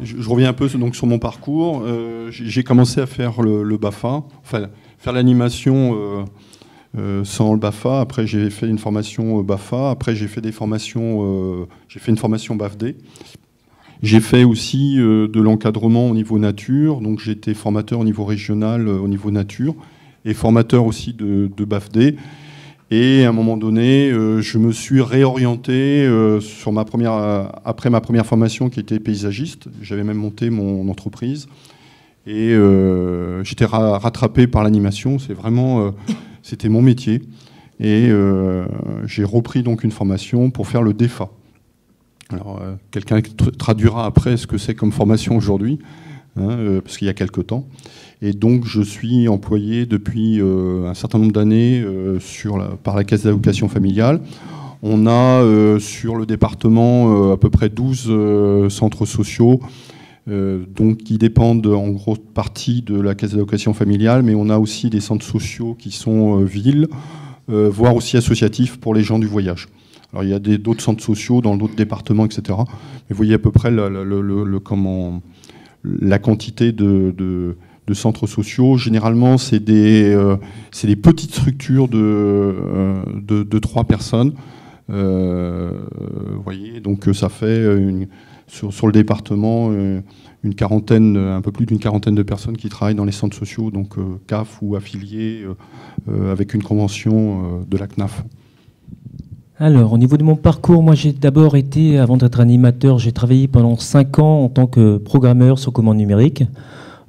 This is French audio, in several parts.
je reviens un peu donc, sur mon parcours. J'ai commencé à faire le BAFA, enfin faire l'animation sans le BAFA. Après, j'ai fait une formation BAFA. Après, j'ai fait des formations. J'ai fait une formation BAFD. J'ai fait aussi de l'encadrement au niveau nature. Donc, j'ai été formateur au niveau régional, au niveau nature, et formateur aussi de BAFD. Et à un moment donné, je me suis réorienté sur après ma première formation qui était paysagiste. J'avais même monté mon entreprise. Et j'étais rattrapé par l'animation. C'était mon métier. Et j'ai repris donc une formation pour faire le DEFA. Alors, quelqu'un traduira après ce que c'est comme formation aujourd'hui, parce qu'il y a quelque temps. Et donc, je suis employé depuis un certain nombre d'années par la Caisse d'allocation familiale. On a sur le département à peu près 12 centres sociaux, donc qui dépendent en grosse partie de la Caisse d'allocation familiale, mais on a aussi des centres sociaux qui sont villes, voire aussi associatifs pour les gens du voyage. Alors, il y a d'autres centres sociaux dans d'autres départements, etc. Mais vous voyez à peu près la quantité de centres sociaux. Généralement, c'est des petites structures de 3 personnes. Vous voyez, donc ça fait sur le département une quarantaine, un peu plus d'une quarantaine de personnes qui travaillent dans les centres sociaux, donc CAF ou affiliés avec une convention de la CNAF. Alors, au niveau de mon parcours, moi j'ai d'abord été, avant d'être animateur, j'ai travaillé pendant 5 ans en tant que programmeur sur commande numérique.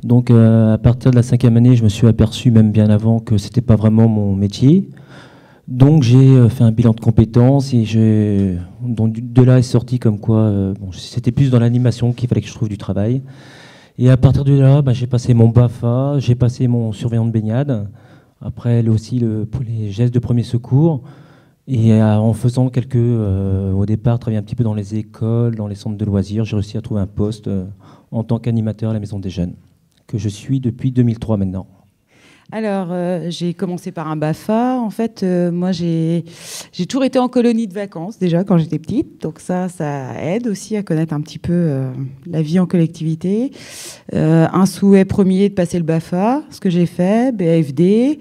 Donc à partir de la 5e année, je me suis aperçu, même bien avant, que c'était pas vraiment mon métier. Donc j'ai fait un bilan de compétences et donc, de là est sorti comme quoi c'était plus dans l'animation qu'il fallait que je trouve du travail. Et à partir de là, j'ai passé mon BAFA, j'ai passé mon surveillant de baignade, après aussi pour les gestes de premier secours. Et en faisant au départ, travailler un petit peu dans les écoles, dans les centres de loisirs, j'ai réussi à trouver un poste en tant qu'animateur à la Maison des Jeunes, que je suis depuis 2003 maintenant. Alors, j'ai commencé par un BAFA. En fait, moi, j'ai toujours été en colonie de vacances, déjà, quand j'étais petite. Donc ça aide aussi à connaître un petit peu la vie en collectivité. Un souhait premier de passer le BAFA, ce que j'ai fait, BAFD.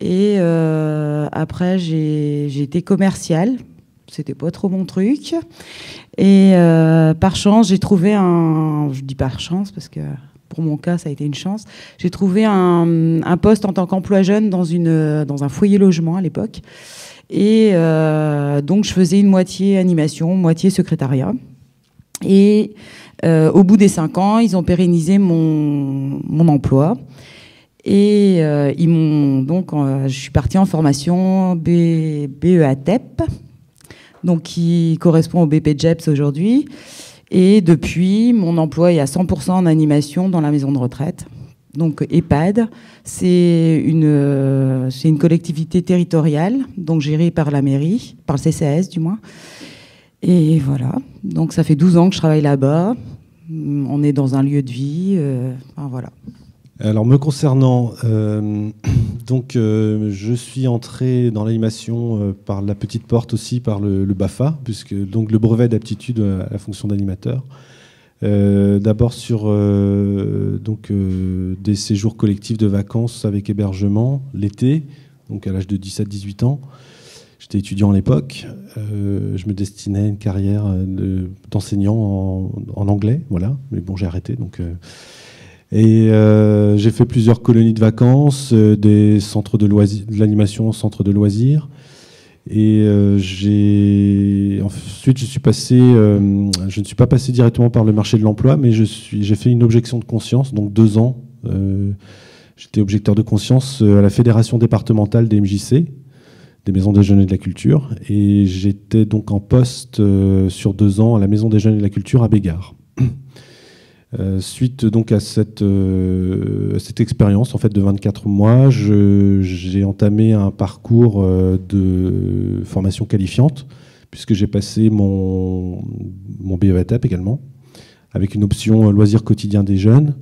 Et après, j'ai été commerciale. C'était pas trop mon truc. Et par chance, j'ai trouvé je dis par chance parce que pour mon cas, ça a été une chance. J'ai trouvé un poste en tant qu'emploi jeune dans un foyer logement à l'époque. Et donc, je faisais une moitié animation, moitié secrétariat. Et au bout des 5 ans, ils ont pérennisé mon emploi. Et ils m'ont donc, je suis partie en formation BEATEP, donc qui correspond au BPJEPS aujourd'hui. Et depuis, mon emploi est à 100% en animation dans la maison de retraite. Donc EHPAD, c'est une collectivité territoriale, donc gérée par la mairie, par le CCAS du moins. Et voilà, donc ça fait 12 ans que je travaille là-bas. On est dans un lieu de vie, voilà. Alors me concernant, je suis entré dans l'animation par la petite porte aussi, par le BAFA, puisque donc le brevet d'aptitude à la fonction d'animateur. D'abord sur des séjours collectifs de vacances avec hébergement l'été, donc à l'âge de 17-18 ans. J'étais étudiant à l'époque. Je me destinais à une carrière d'enseignant en anglais, voilà. Mais bon, j'ai arrêté donc. Et j'ai fait plusieurs colonies de vacances, des centres de loisirs, de l'animation en centre de loisirs. Et ensuite, je ne suis pas passé directement par le marché de l'emploi, mais j'ai fait une objection de conscience, donc 2 ans. J'étais objecteur de conscience à la Fédération départementale des MJC, des Maisons des Jeunes et de la Culture. Et j'étais donc en poste sur 2 ans à la Maison des Jeunes et de la Culture à Bégard. Suite donc à cette expérience en fait de 24 mois, j'ai entamé un parcours de formation qualifiante puisque j'ai passé mon BEATEP également avec une option loisirs quotidiens des jeunes,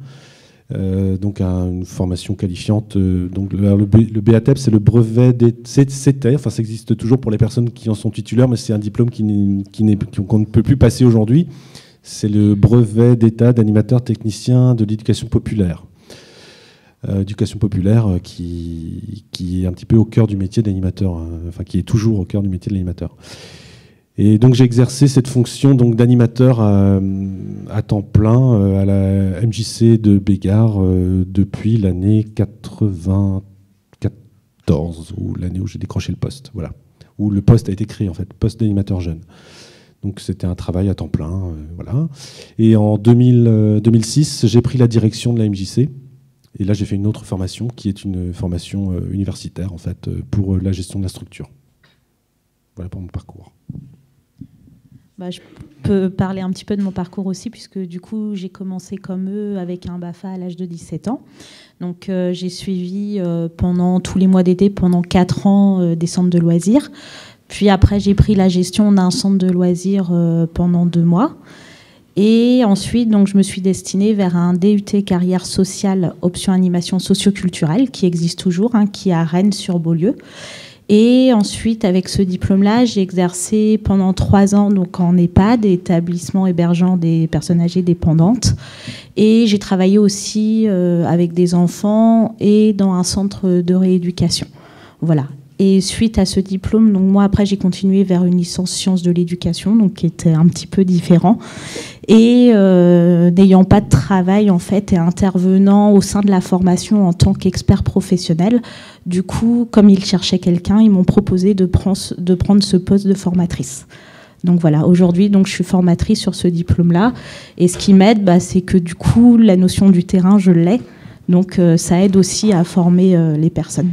donc une formation qualifiante. Donc le BEATEP c'est le brevet c'était, enfin ça existe toujours pour les personnes qui en sont titulaires, mais c'est un diplôme qu'on ne peut plus passer aujourd'hui. C'est le brevet d'état d'animateur technicien de l'éducation populaire. Éducation populaire qui est un petit peu au cœur du métier d'animateur, enfin qui est toujours au cœur du métier de l'animateur. Et donc j'ai exercé cette fonction donc d'animateur à temps plein à la MJC de Bégard depuis l'année 94, ou l'année où j'ai décroché le poste, voilà, où le poste a été créé en fait, poste d'animateur jeune. Donc c'était un travail à temps plein, voilà. Et en 2006, j'ai pris la direction de la MJC. Et là, j'ai fait une autre formation qui est une formation universitaire en fait pour la gestion de la structure. Voilà pour mon parcours. Je peux parler un petit peu de mon parcours aussi, puisque du coup, j'ai commencé comme eux avec un BAFA à l'âge de 17 ans. Donc, j'ai suivi pendant tous les mois d'été, pendant 4 ans, des centres de loisirs. Puis après, j'ai pris la gestion d'un centre de loisirs pendant 2 mois. Et ensuite, donc, je me suis destinée vers un DUT carrière sociale, option animation socio-culturelle, qui existe toujours, qui est à Rennes sur Beaulieu. Et ensuite, avec ce diplôme-là, j'ai exercé pendant 3 ans donc en EHPAD, établissement hébergeant des personnes âgées dépendantes. Et j'ai travaillé aussi avec des enfants et dans un centre de rééducation. Voilà. Et suite à ce diplôme, donc moi après j'ai continué vers une licence sciences de l'éducation, donc qui était un petit peu différent. Et n'ayant pas de travail en fait et intervenant au sein de la formation en tant qu'expert professionnel, du coup, comme ils cherchaient quelqu'un, ils m'ont proposé de prendre ce poste de formatrice. Donc voilà, aujourd'hui, donc je suis formatrice sur ce diplôme-là. Et ce qui m'aide, c'est que du coup, la notion du terrain, je l'ai. Donc ça aide aussi à former les personnes.